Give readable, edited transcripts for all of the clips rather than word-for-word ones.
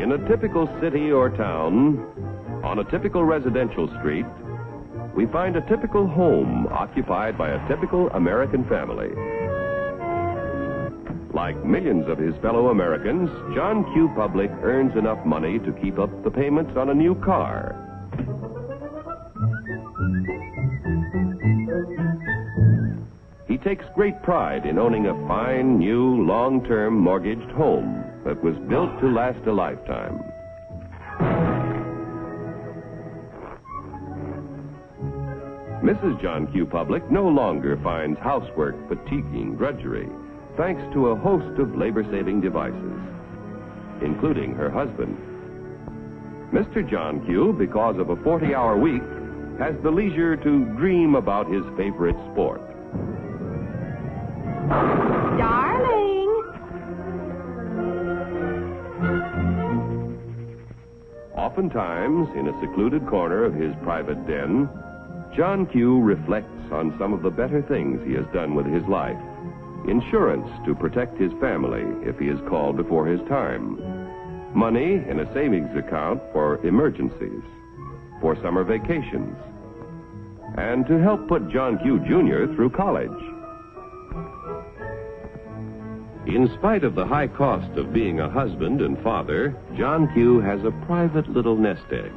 In a typical city or town, on a typical residential street, we find a typical home occupied by a typical American family. Like millions of his fellow Americans, John Q. Public earns enough money to keep up the payments on a new car. He takes great pride in owning a fine, new, long-term mortgaged home that was built to last a lifetime. Mrs. John Q. Public no longer finds housework fatiguing drudgery, thanks to a host of labor-saving devices, including her husband. Mr. John Q., because of a 40-hour week, has the leisure to dream about his favorite sport. Darling! Oftentimes, in a secluded corner of his private den, John Q. reflects on some of the better things he has done with his life. Insurance to protect his family if he is called before his time. Money in a savings account for emergencies, for summer vacations, and to help put John Q. Jr. through college. In spite of the high cost of being a husband and father, John Q. has a private little nest egg.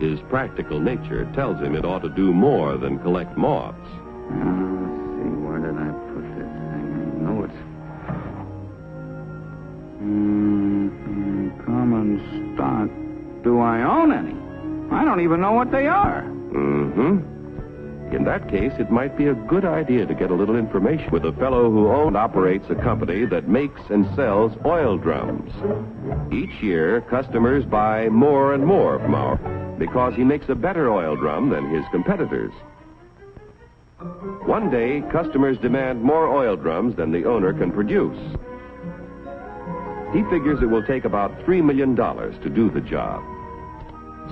His practical nature tells him it ought to do more than collect moths. Let's see, where did I put this thing? I know it's... common stock. Do I own any? I don't even know what they are. In that case, it might be a good idea to get a little information with a fellow who owns and operates a company that makes and sells oil drums. Each year, customers buy more and more from our... because he makes a better oil drum than his competitors. One day, customers demand more oil drums than the owner can produce. He figures it will take about $3 million to do the job.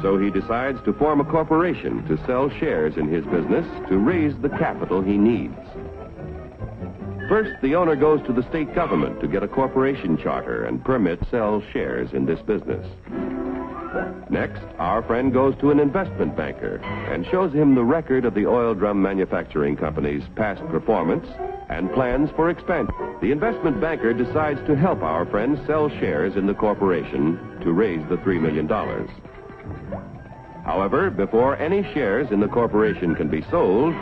So he decides to form a corporation to sell shares in his business to raise the capital he needs. First, the owner goes to the state government to get a corporation charter and permit to sell shares in this business. Next, our friend goes to an investment banker and shows him the record of the oil drum manufacturing company's past performance and plans for expansion. The investment banker decides to help our friend sell shares in the corporation to raise the $3 million. However, before any shares in the corporation can be sold,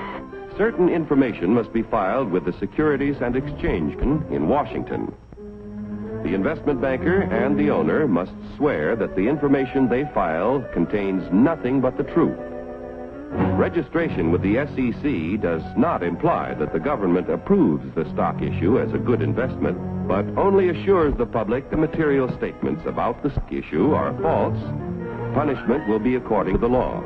certain information must be filed with the Securities and Exchange Commission in Washington. The investment banker and the owner must swear that the information they file contains nothing but the truth. Registration with the SEC does not imply that the government approves the stock issue as a good investment, but only assures the public the material statements about the stock issue are false. Punishment will be according to the law.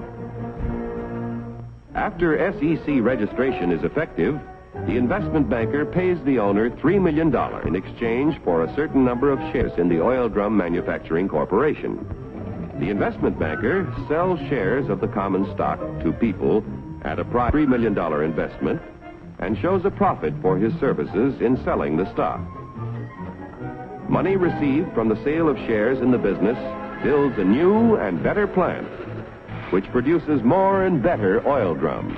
After SEC registration is effective, the investment banker pays the owner $3 million in exchange for a certain number of shares in the Oil Drum Manufacturing Corporation. The investment banker sells shares of the common stock to people at a price of $3 million investment and shows a profit for his services in selling the stock. Money received from the sale of shares in the business builds a new and better plant, which produces more and better oil drums.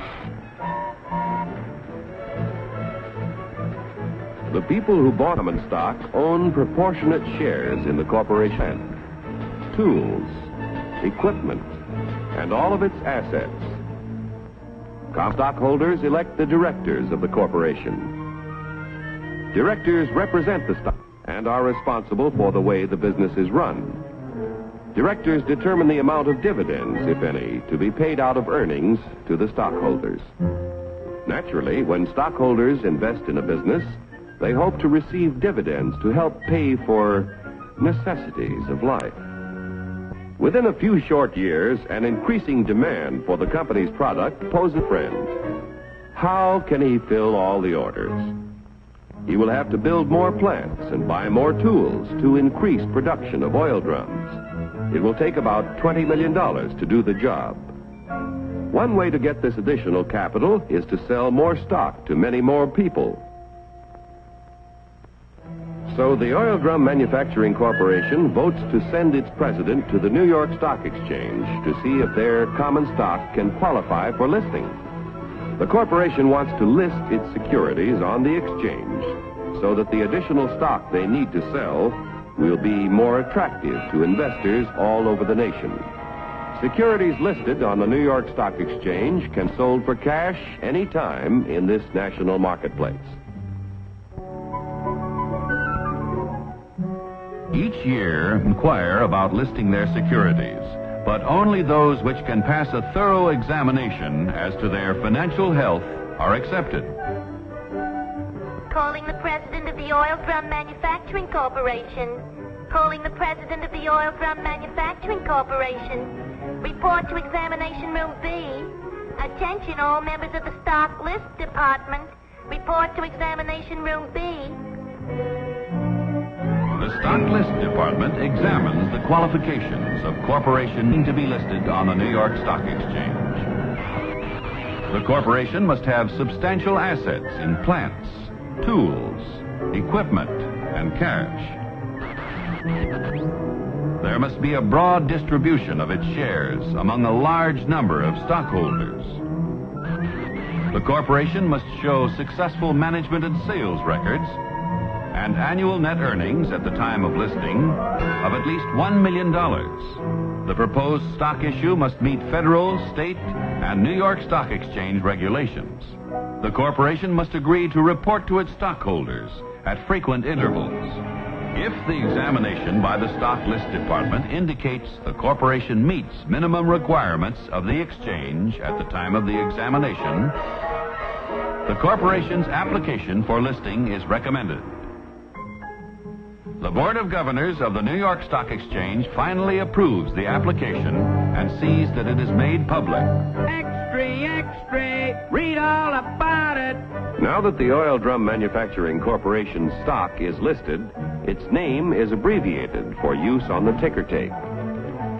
The people who bought common stock own proportionate shares in the corporation, tools, equipment, and all of its assets. Common stockholders elect the directors of the corporation. Directors represent the stock and are responsible for the way the business is run. Directors determine the amount of dividends, if any, to be paid out of earnings to the stockholders. Naturally, when stockholders invest in a business, they hope to receive dividends to help pay for necessities of life. Within a few short years, an increasing demand for the company's product poses a friend. How can he fill all the orders? He will have to build more plants and buy more tools to increase production of oil drums. It will take about $20 million to do the job. One way to get this additional capital is to sell more stock to many more people. So the Oil Drum Manufacturing Corporation votes to send its president to the New York Stock Exchange to see if their common stock can qualify for listing. The corporation wants to list its securities on the exchange so that the additional stock they need to sell will be more attractive to investors all over the nation. Securities listed on the New York Stock Exchange can be sold for cash any time in this national marketplace. Each year, inquire about listing their securities, but only those which can pass a thorough examination as to their financial health are accepted. Calling the president of the Oil Drum Manufacturing Corporation. Calling the president of the Oil Drum Manufacturing Corporation. Report to Examination Room B. Attention all members of the Stock List Department. Report to Examination Room B. The Stock List Department examines the qualifications of corporations to be listed on the New York Stock Exchange. The corporation must have substantial assets in plants, tools, equipment, and cash. There must be a broad distribution of its shares among a large number of stockholders. The corporation must show successful management and sales records and annual net earnings at the time of listing of at least $1 million. The proposed stock issue must meet federal, state, and New York Stock Exchange regulations. The corporation must agree to report to its stockholders at frequent intervals. If the examination by the Stock List Department indicates the corporation meets minimum requirements of the exchange at the time of the examination, the corporation's application for listing is recommended. The Board of Governors of the New York Stock Exchange finally approves the application and sees that it is made public. Extra, extra, read all about it. Now that the Oil Drum Manufacturing Corporation's stock is listed, its name is abbreviated for use on the ticker tape.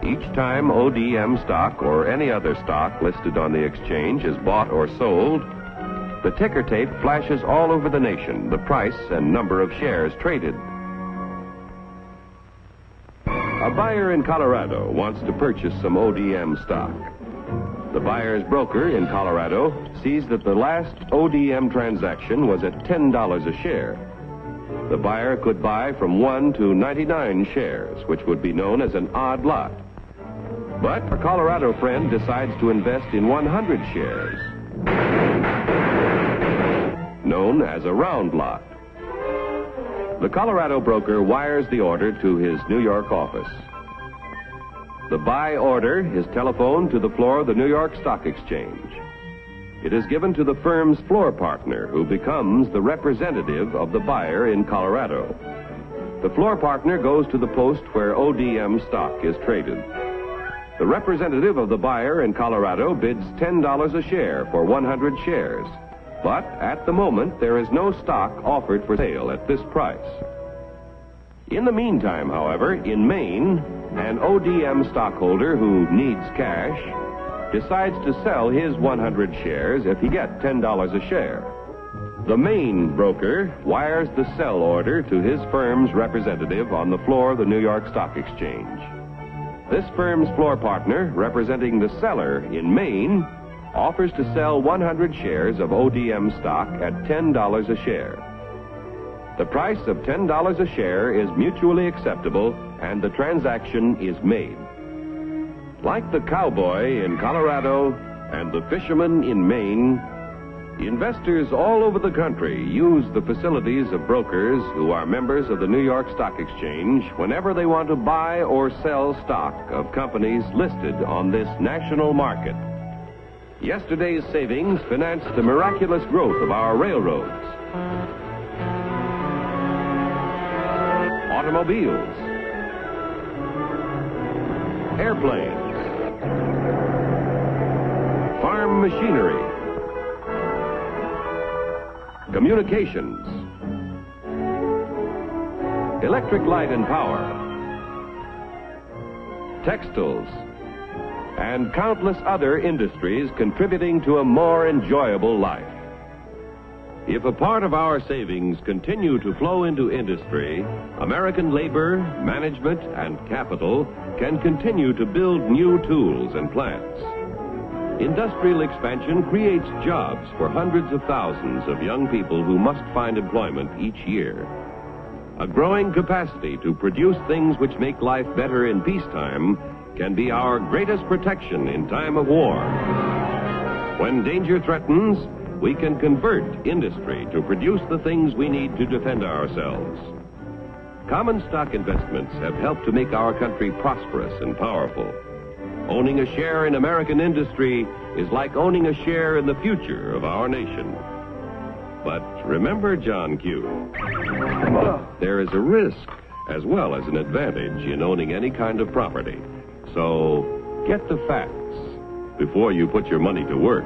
Each time ODM stock or any other stock listed on the exchange is bought or sold, the ticker tape flashes all over the nation the price and number of shares traded. A buyer in Colorado wants to purchase some ODM stock. The buyer's broker in Colorado sees that the last ODM transaction was at $10 a share. The buyer could buy from 1 to 99 shares, which would be known as an odd lot. But a Colorado friend decides to invest in 100 shares, known as a round lot. The Colorado broker wires the order to his New York office. The buy order is telephoned to the floor of the New York Stock Exchange. It is given to the firm's floor partner, who becomes the representative of the buyer in Colorado. The floor partner goes to the post where ODM stock is traded. The representative of the buyer in Colorado bids $10 a share for 100 shares. But at the moment, there is no stock offered for sale at this price. In the meantime, however, in Maine, an ODM stockholder who needs cash decides to sell his 100 shares if he gets $10 a share. The Maine broker wires the sell order to his firm's representative on the floor of the New York Stock Exchange. This firm's floor partner, representing the seller in Maine, offers to sell 100 shares of ODM stock at $10 a share. The price of $10 a share is mutually acceptable, and the transaction is made. Like the cowboy in Colorado and the fisherman in Maine, investors all over the country use the facilities of brokers who are members of the New York Stock Exchange whenever they want to buy or sell stock of companies listed on this national market. Yesterday's savings financed the miraculous growth of our railroads, automobiles, airplanes, farm machinery, communications, electric light and power, textiles, and countless other industries contributing to a more enjoyable life. If a part of our savings continue to flow into industry, American labor, management, and capital can continue to build new tools and plants. Industrial expansion creates jobs for hundreds of thousands of young people who must find employment each year. A growing capacity to produce things which make life better in peacetime can be our greatest protection in time of war. When danger threatens, we can convert industry to produce the things we need to defend ourselves. Common stock investments have helped to make our country prosperous and powerful. Owning a share in American industry is like owning a share in the future of our nation. But remember, John Q., there is a risk as well as an advantage in owning any kind of property. So get the facts before you put your money to work.